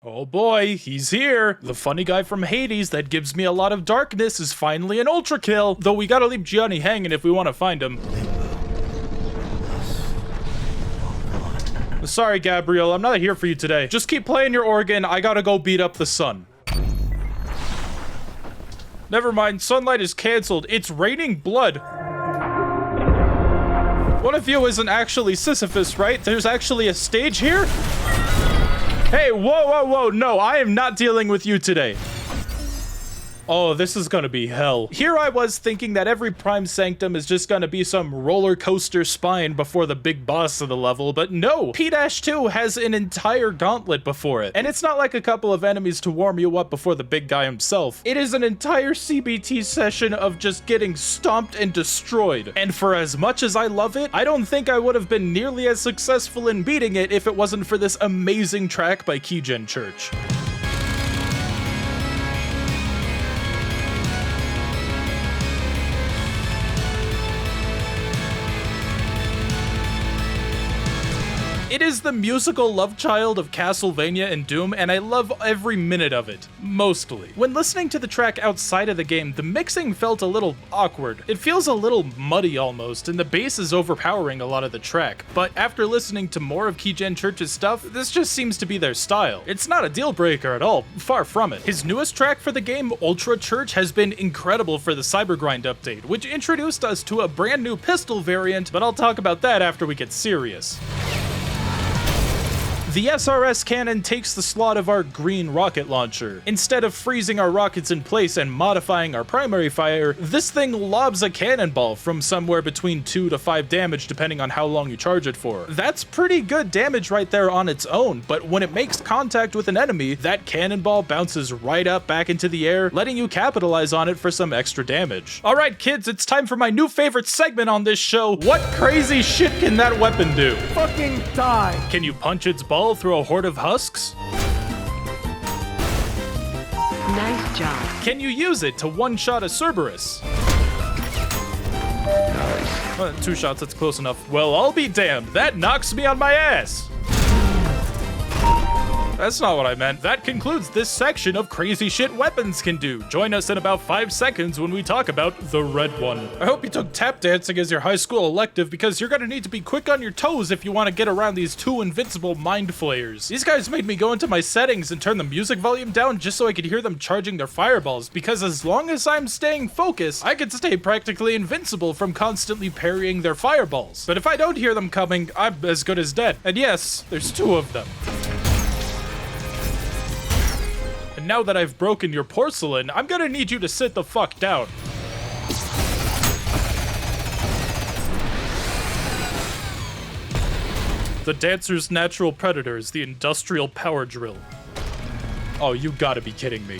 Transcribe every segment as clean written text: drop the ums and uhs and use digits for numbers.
Oh boy, he's here. The funny guy from Hades that gives me a lot of darkness is finally an Ultrakill. Though we gotta leave Gianni hanging if we want to find him. Sorry, Gabriel, I'm not here for you today. Just keep playing your organ. I gotta go beat up the sun. Never mind, sunlight is canceled. It's raining blood. One of you isn't actually Sisyphus, right? There's actually a stage here? Hey, whoa, no, I am not dealing with you today. Oh, this is gonna be hell. Here I was thinking that every Prime Sanctum is just gonna be some roller coaster spine before the big boss of the level, but no. P-2 has an entire gauntlet before it. And it's not like a couple of enemies to warm you up before the big guy himself. It is an entire CBT session of just getting stomped and destroyed. And for as much as I love it, I don't think I would have been nearly as successful in beating it if it wasn't for this amazing track by Keygen Church. It is the musical love child of Castlevania and Doom, and I love every minute of it. Mostly. When listening to the track outside of the game, the mixing felt a little awkward. It feels a little muddy almost, and the bass is overpowering a lot of the track. But after listening to more of Keygen Church's stuff, this just seems to be their style. It's not a deal breaker at all, far from it. His newest track for the game, Ultra Church, has been incredible for the Cybergrind update, which introduced us to a brand new pistol variant, but I'll talk about that after we get serious. The SRS cannon takes the slot of our green rocket launcher. Instead of freezing our rockets in place and modifying our primary fire, this thing lobs a cannonball from somewhere between 2 to 5 damage depending on how long you charge it for. That's pretty good damage right there on its own, but when it makes contact with an enemy, that cannonball bounces right up back into the air, letting you capitalize on it for some extra damage. Alright kids, it's time for my new favorite segment on this show. What crazy shit can that weapon do? Fucking die! Can you punch its ball through a horde of husks? Nice job. Can you use it to one-shot a Cerberus? Nice. 2 shots, that's close enough. Well, I'll be damned. That knocks me on my ass. That's not what I meant. That concludes this section of crazy shit weapons can do. Join us in about 5 seconds when we talk about the red one. I hope you took tap dancing as your high school elective because you're gonna need to be quick on your toes if you want to get around these 2 invincible Mindflayers. These guys made me go into my settings and turn the music volume down just so I could hear them charging their fireballs, because as long as I'm staying focused, I could stay practically invincible from constantly parrying their fireballs. But if I don't hear them coming, I'm as good as dead. And yes, there's 2 of them. Now that I've broken your porcelain, I'm gonna need you to sit the fuck down. The dancer's natural predators, the industrial power drill. Oh, you gotta be kidding me.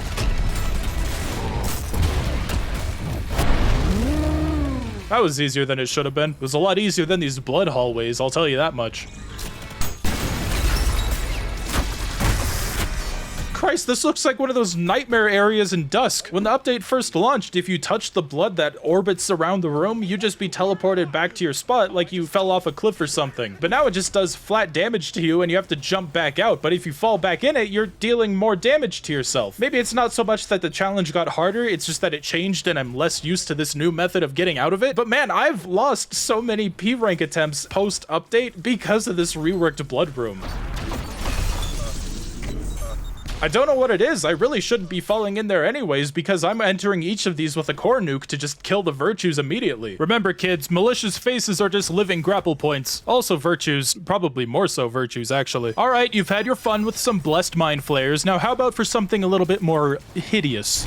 That was easier than it should have been. It was a lot easier than these blood hallways, I'll tell you that much. Christ, this looks like one of those nightmare areas in Dusk. When the update first launched, if you touched the blood that orbits around the room, you'd just be teleported back to your spot like you fell off a cliff or something. But now it just does flat damage to you and you have to jump back out. But if you fall back in it, you're dealing more damage to yourself. Maybe it's not so much that the challenge got harder, it's just that it changed and I'm less used to this new method of getting out of it. But man, I've lost so many P rank attempts post-update because of this reworked blood room. I don't know what it is. I really shouldn't be falling in there anyways because I'm entering each of these with a core nuke to just kill the virtues immediately. Remember kids, malicious faces are just living grapple points. Also virtues, probably more so virtues actually. Alright, you've had your fun with some blessed mind flayers. Now how about for something a little bit more hideous?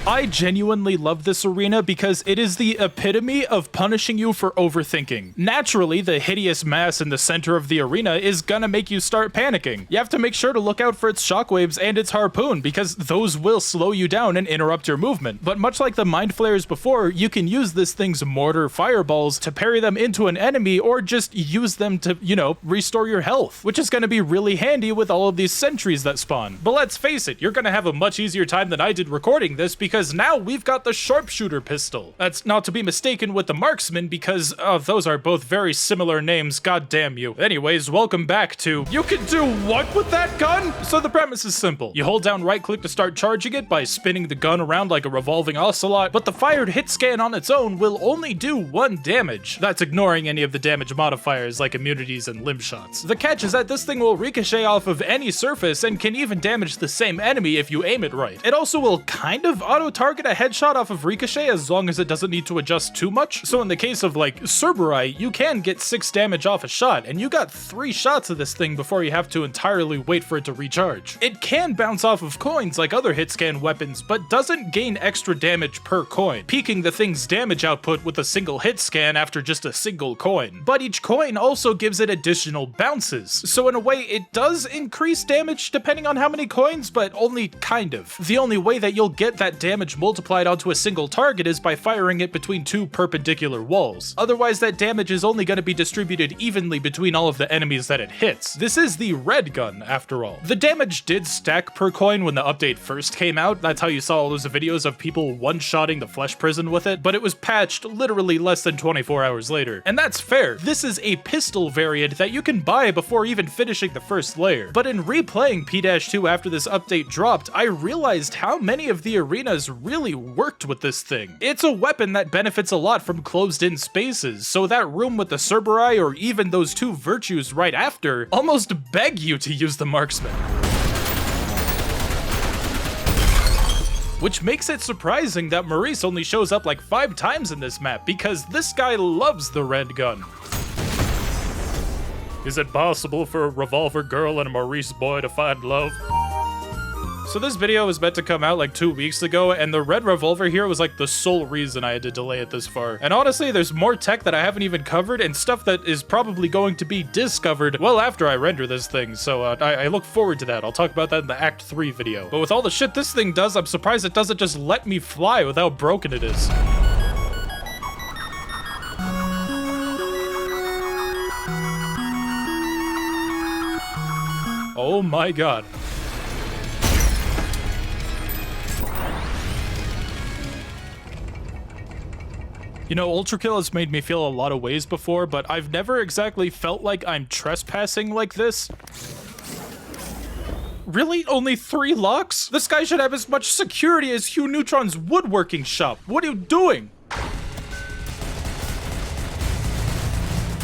I genuinely love this arena because it is the epitome of punishing you for overthinking. Naturally, the hideous mass in the center of the arena is gonna make you start panicking. You have to make sure to look out for its shockwaves and its harpoon because those will slow you down and interrupt your movement. But much like the mind flayers before, you can use this thing's mortar fireballs to parry them into an enemy or just use them to, you know, restore your health, which is gonna be really handy with all of these sentries that spawn. But let's face it, you're gonna have a much easier time than I did recording this because because now we've got the Sharpshooter pistol. That's not to be mistaken with the Marksman because, those are both very similar names, god damn you. Anyways, welcome back to You Can Do What With That Gun? So the premise is simple. You hold down right click to start charging it by spinning the gun around like a revolving ocelot, but the fired hit scan on its own will only do 1 damage. That's ignoring any of the damage modifiers like immunities and limb shots. The catch is that this thing will ricochet off of any surface and can even damage the same enemy if you aim it right. It also will kind of auto-target a headshot off of ricochet as long as it doesn't need to adjust too much. So in the case of like Cerberite, you can get 6 damage off a shot, and you got 3 shots of this thing before you have to entirely wait for it to recharge. It can bounce off of coins like other hit scan weapons, but doesn't gain extra damage per coin, peaking the thing's damage output with a single hit scan after just a single coin. But each coin also gives it additional bounces, so in a way it does increase damage depending on how many coins, but only kind of. The only way that you'll get that damage multiplied onto a single target is by firing it between 2 perpendicular walls. Otherwise, that damage is only going to be distributed evenly between all of the enemies that it hits. This is the red gun, after all. The damage did stack per coin when the update first came out. That's how you saw all those videos of people one-shotting the flesh prison with it, but it was patched literally less than 24 hours later. And that's fair. This is a pistol variant that you can buy before even finishing the first layer. But in replaying P-2 after this update dropped, I realized how many of the arenas really worked with this thing. It's a weapon that benefits a lot from closed-in spaces, so that room with the Cerberite or even those 2 virtues right after almost beg you to use the Marksman. Which makes it surprising that Maurice only shows up like 5 times in this map, because this guy loves the red gun. Is it possible for a revolver girl and a Maurice boy to find love? So this video was meant to come out like 2 weeks ago, and the red revolver here was like the sole reason I had to delay it this far. And honestly, there's more tech that I haven't even covered, and stuff that is probably going to be discovered well after I render this thing, so I look forward to that. I'll talk about that in the Act 3 video. But with all the shit this thing does, I'm surprised it doesn't just let me fly with how broken it is. Oh my god. You know, Ultrakill has made me feel a lot of ways before, but I've never exactly felt like I'm trespassing like this. Really? Only 3 locks? This guy should have as much security as Hugh Neutron's woodworking shop. What are you doing?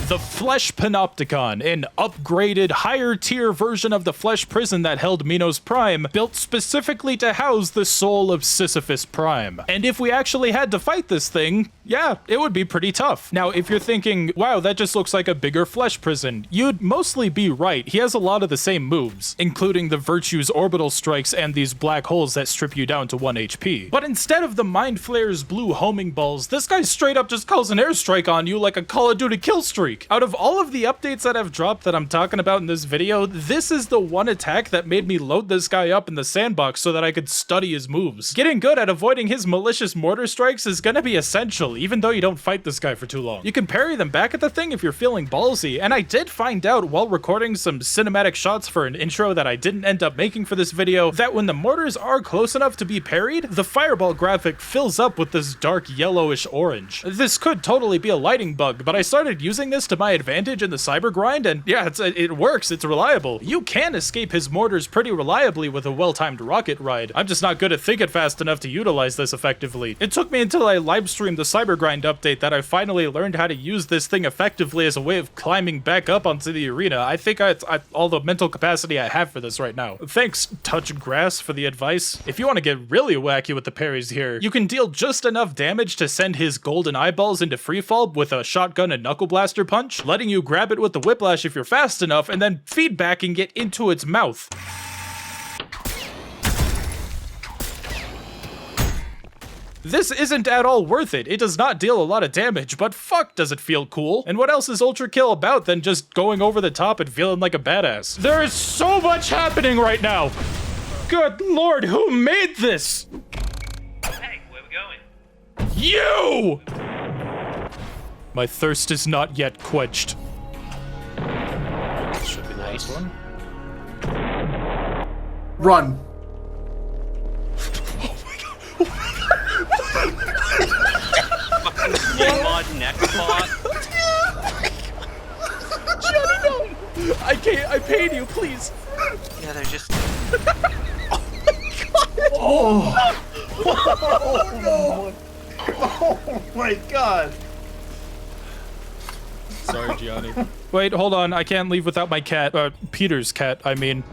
The Flesh Panopticon, an upgraded, higher-tier version of the Flesh Prison that held Minos Prime, built specifically to house the soul of Sisyphus Prime. And if we actually had to fight this thing, yeah, it would be pretty tough. Now, if you're thinking, wow, that just looks like a bigger Flesh Prison, you'd mostly be right. He has a lot of the same moves, including the Virtue's orbital strikes and these black holes that strip you down to 1 HP. But instead of the Mindflayer's blue homing balls, this guy straight up just calls an airstrike on you like a Call of Duty kill streak. Out of all of the updates that have dropped that I'm talking about in this video, this is the one attack that made me load this guy up in the sandbox so that I could study his moves. Getting good at avoiding his malicious mortar strikes is gonna be essential, even though you don't fight this guy for too long. You can parry them back at the thing if you're feeling ballsy, and I did find out while recording some cinematic shots for an intro that I didn't end up making for this video, that when the mortars are close enough to be parried, the fireball graphic fills up with this dark yellowish orange. This could totally be a lighting bug, but I started using this to my advantage in the cyber grind, and yeah, it works, it's reliable. You can escape his mortars pretty reliably with a well-timed rocket ride. I'm just not good at thinking fast enough to utilize this effectively. It took me until I livestreamed the cyber grind update that I finally learned how to use this thing effectively as a way of climbing back up onto the arena. I think I all the mental capacity I have for this right now. Thanks, Touch Grass, for the advice. If you want to get really wacky with the parries here, you can deal just enough damage to send his golden eyeballs into freefall with a shotgun and knuckle blaster punch, letting you grab it with the whiplash if you're fast enough, and then feedbacking it into its mouth. This isn't at all worth it. It does not deal a lot of damage, but fuck does it feel cool. And what else is Ultrakill about than just going over the top and feeling like a badass? There is so much happening right now! Good lord, who made this? Hey, where we going? You! My thirst is not yet quenched. This should be the last one. Run. Oh my god. fucking mod neck bot. Johnny, no! I can't. I paid you, please. Yeah, they're just. Oh my god. Sorry, Gianni. Wait, hold on. I can't leave without my cat. Peter's cat, I mean.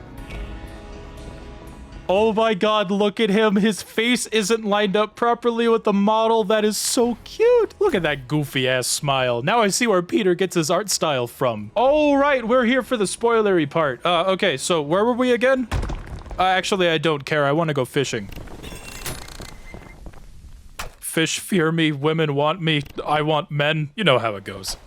Oh my god, look at him. His face isn't lined up properly with the model. That is so cute. Look at that goofy ass smile. Now I see where Peter gets his art style from. Oh, right. We're here for the spoilery part. Okay, so where were we again? Actually, I don't care. I want to go fishing. Fish fear me. Women want me. I want men. You know how it goes.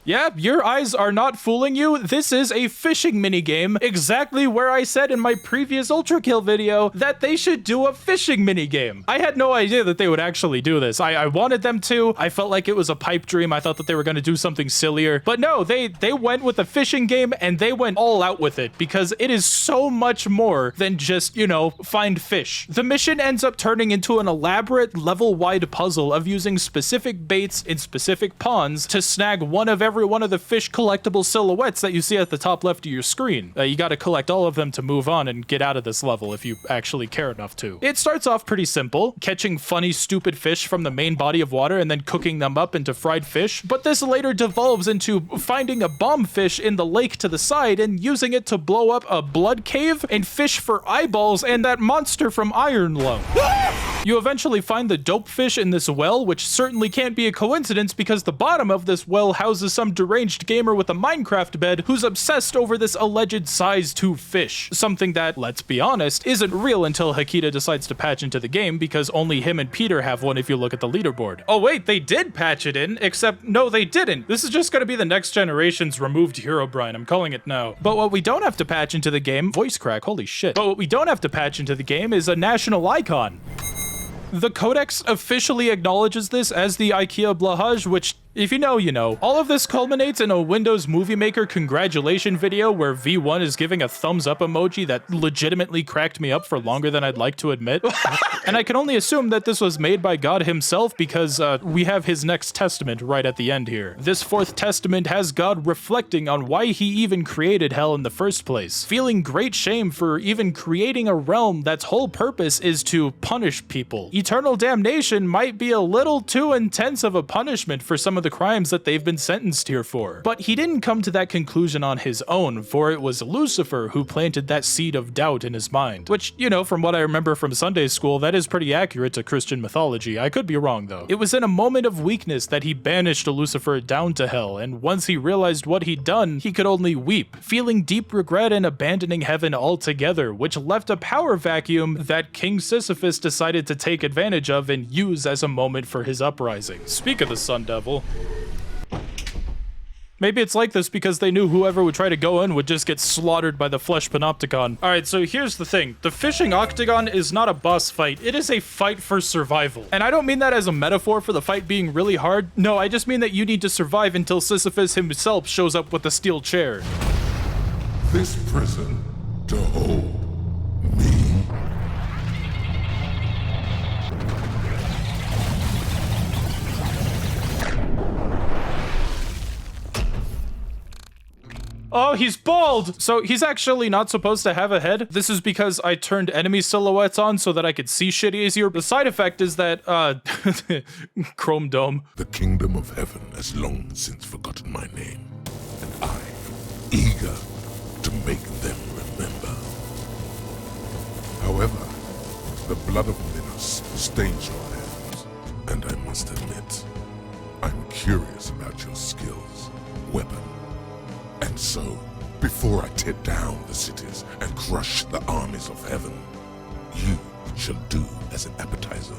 Yeah, your eyes are not fooling you. This is a fishing minigame, exactly where I said in my previous Ultrakill video that they should do a fishing minigame. I had no idea that they would actually do this. I wanted them to. I felt like it was a pipe dream. I thought that they were going to do something sillier. But no, they went with a fishing game and they went all out with it because it is so much more than just, you know, find fish. The mission ends up turning into an elaborate level-wide puzzle of using specific baits in specific ponds to snag one of every one of the fish collectible silhouettes that you see at the top left of your screen. You got to collect all of them to move on and get out of this level if you actually care enough to. It starts off pretty simple, catching funny, stupid fish from the main body of water and then cooking them up into fried fish, but this later devolves into finding a bomb fish in the lake to the side and using it to blow up a blood cave and fish for eyeballs and that monster from Iron Lung. You eventually find the dope fish in this well, which certainly can't be a coincidence because the bottom of this well houses some deranged gamer with a Minecraft bed who's obsessed over this alleged size 2 fish. Something that, let's be honest, isn't real until Hakita decides to patch into the game because only him and Peter have one if you look at the leaderboard. Oh wait, they did patch it in, except no they didn't. This is just gonna be the next generation's removed Herobrine, I'm calling it now. But what we don't have to patch into the game, voice crack, holy shit. But what we don't have to patch into the game is a national icon. The Codex officially acknowledges this as the IKEA Blahaj, which, if you know, you know. All of this culminates in a Windows Movie Maker congratulation video where V1 is giving a thumbs up emoji that legitimately cracked me up for longer than I'd like to admit. And I can only assume that this was made by God himself because we have his next testament right at the end here. This 4th testament has God reflecting on why he even created hell in the first place, feeling great shame for even creating a realm that's whole purpose is to punish people. Eternal damnation might be a little too intense of a punishment for some of the crimes that they've been sentenced here for. But he didn't come to that conclusion on his own, for it was Lucifer who planted that seed of doubt in his mind. Which, you know, from what I remember from Sunday school, that is pretty accurate to Christian mythology. I could be wrong though. It was in a moment of weakness that he banished Lucifer down to hell, and once he realized what he'd done, he could only weep, feeling deep regret and abandoning heaven altogether, which left a power vacuum that King Sisyphus decided to take advantage of and use as a moment for his uprising. Speak of the Sun Devil. Maybe it's like this because they knew whoever would try to go in would just get slaughtered by the flesh panopticon. Alright, so here's the thing. The fishing octagon is not a boss fight. It is a fight for survival. And I don't mean that as a metaphor for the fight being really hard. No, I just mean that you need to survive until Sisyphus himself shows up with a steel chair. This prison to hold me. Oh, he's bald! So he's actually not supposed to have a head. This is because I turned enemy silhouettes on so that I could see shit easier. The side effect is that, Chrome Dome. The kingdom of heaven has long since forgotten my name, and I am eager to make them remember. However, the blood of Minos stains your hands, and I must admit, I'm curious about your skills, weapon. And so, before I tear down the cities and crush the armies of heaven, you shall do as an appetizer.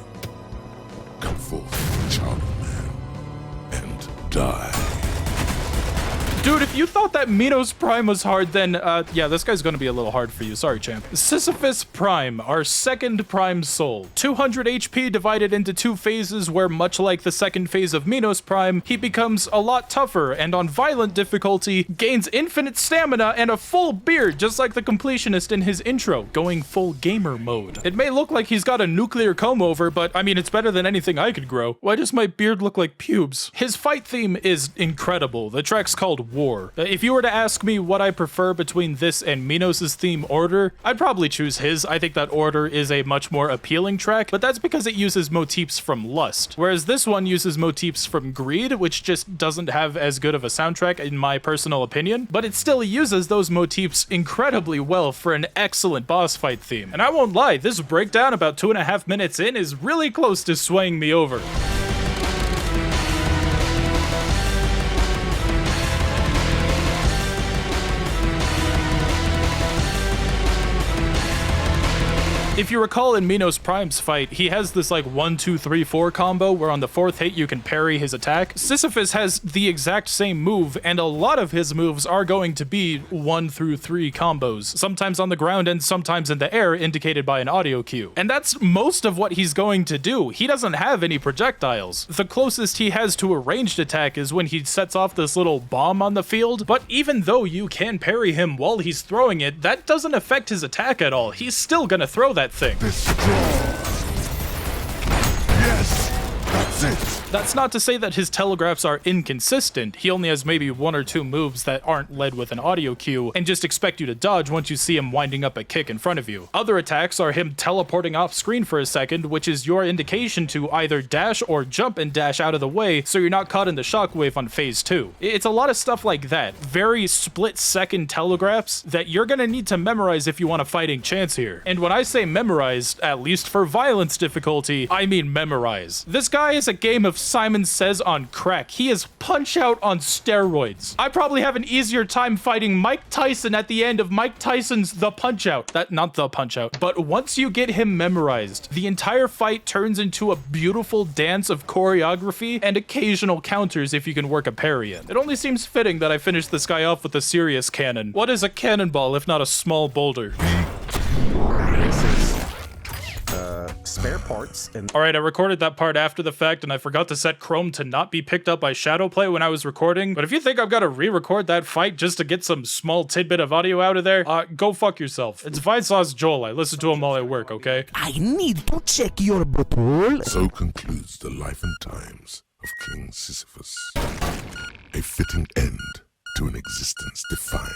Come forth, child of man, and die. Dude, if you thought that Minos Prime was hard, then, yeah, this guy's gonna be a little hard for you. Sorry, champ. Sisyphus Prime, our second Prime Soul. 200 HP divided into 2 phases where, much like the second phase of Minos Prime, he becomes a lot tougher and on violent difficulty, gains infinite stamina and a full beard, just like the completionist in his intro, going full gamer mode. It may look like he's got a nuclear comb over, but I mean, it's better than anything I could grow. Why does my beard look like pubes? His fight theme is incredible. The track's called War. If you were to ask me what I prefer between this and Minos' theme order, I'd probably choose his. I think that order is a much more appealing track, but that's because it uses motifs from Lust, whereas this one uses motifs from Greed, which just doesn't have as good of a soundtrack in my personal opinion, but it still uses those motifs incredibly well for an excellent boss fight theme. And I won't lie, this breakdown about 2.5 minutes in is really close to swaying me over. If you recall in Minos Prime's fight, he has this like 1, 2, 3, 4 combo where on the 4th hit you can parry his attack. Sisyphus has the exact same move, and a lot of his moves are going to be 1 through 3 combos, sometimes on the ground and sometimes in the air, indicated by an audio cue. And that's most of what he's going to do. He doesn't have any projectiles. The closest he has to a ranged attack is when he sets off this little bomb on the field, but even though you can parry him while he's throwing it, that doesn't affect his attack at all. He's still gonna throw that thing. Destroy. Yes, that's it. That's not to say that his telegraphs are inconsistent. He only has maybe 1 or 2 moves that aren't led with an audio cue and just expect you to dodge once you see him winding up a kick in front of you. Other attacks are him teleporting off screen for a second, which is your indication to either dash or jump and dash out of the way so you're not caught in the shockwave on phase 2. It's a lot of stuff like that. Very split-second telegraphs that you're gonna need to memorize if you want a fighting chance here. And when I say memorize, at least for violence difficulty, I mean memorize. This guy is a game of Simon Says on crack. He is Punch-Out on steroids. I probably have an easier time fighting Mike Tyson at the end of Mike Tyson's The Punch-Out. Not The Punch-Out. But once you get him memorized, the entire fight turns into a beautiful dance of choreography and occasional counters if you can work a parry in. It only seems fitting that I finish this guy off with a serious cannon. What is a cannonball if not a small boulder? Spare parts and Alright, I recorded that part after the fact and I forgot to set Chrome to not be picked up by Shadowplay when I was recording, but if you think I've got to re-record that fight just to get some small tidbit of audio out of there, go fuck yourself. It's Vinesauce Joel, I listen to him while I work, okay? I need to check your bottle. So concludes the life and times of King Sisyphus. A fitting end to an existence defined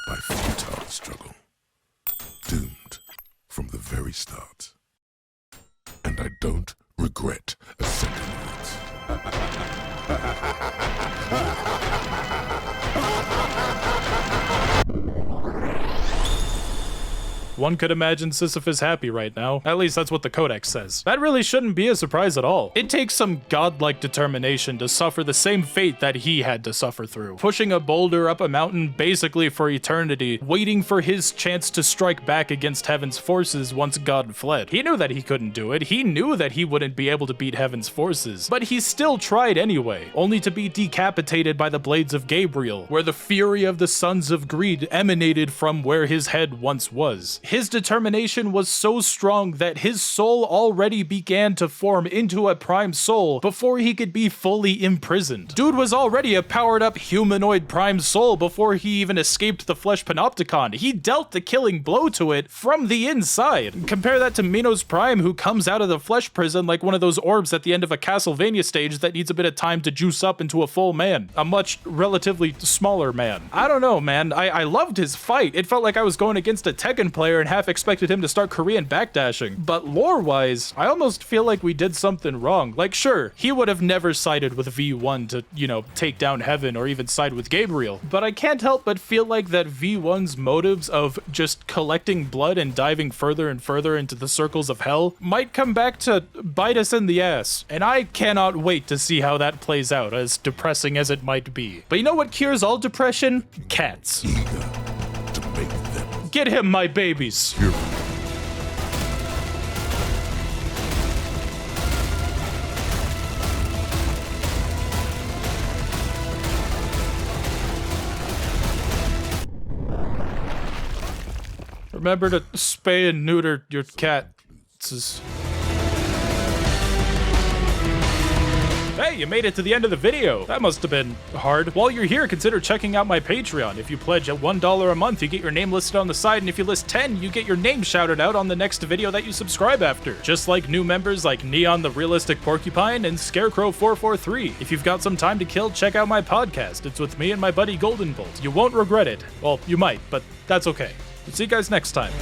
by futile struggle. Doomed from the very start. And I don't regret a second of One could imagine Sisyphus happy right now. At least that's what the codex says. That really shouldn't be a surprise at all. It takes some godlike determination to suffer the same fate that he had to suffer through. Pushing a boulder up a mountain basically for eternity, waiting for his chance to strike back against heaven's forces once God fled. He knew that he couldn't do it. He knew that he wouldn't be able to beat heaven's forces, but he still tried anyway, only to be decapitated by the blades of Gabriel, where the fury of the sons of greed emanated from where his head once was. His determination was so strong that his soul already began to form into a prime soul before he could be fully imprisoned. Dude was already a powered up humanoid prime soul before he even escaped the flesh panopticon. He dealt the killing blow to it from the inside. Compare that to Minos Prime, who comes out of the flesh prison like one of those orbs at the end of a Castlevania stage that needs a bit of time to juice up into a full man. A much relatively smaller man. I don't know, man. I loved his fight. It felt like I was going against a Tekken player and half expected him to start Korean backdashing. But lore-wise, I almost feel like we did something wrong. Like, sure, he would have never sided with V1 to, you know, take down heaven or even side with Gabriel. But I can't help but feel like that V1's motives of just collecting blood and diving further and further into the circles of hell might come back to bite us in the ass. And I cannot wait to see how that plays out, as depressing as it might be. But you know what cures all depression? Cats. eager to make them Get him, my babies. hero. Remember to spay and neuter your cat. Hey, you made it to the end of the video. That must have been hard. While you're here, consider checking out my Patreon. If you pledge at $1 a month, you get your name listed on the side, and if you list 10, you get your name shouted out on the next video that you subscribe after. Just like new members like Neon the Realistic Porcupine and Scarecrow443. If you've got some time to kill, check out my podcast. It's with me and my buddy Golden Bolt. You won't regret it. Well, you might, but that's okay. See you guys next time.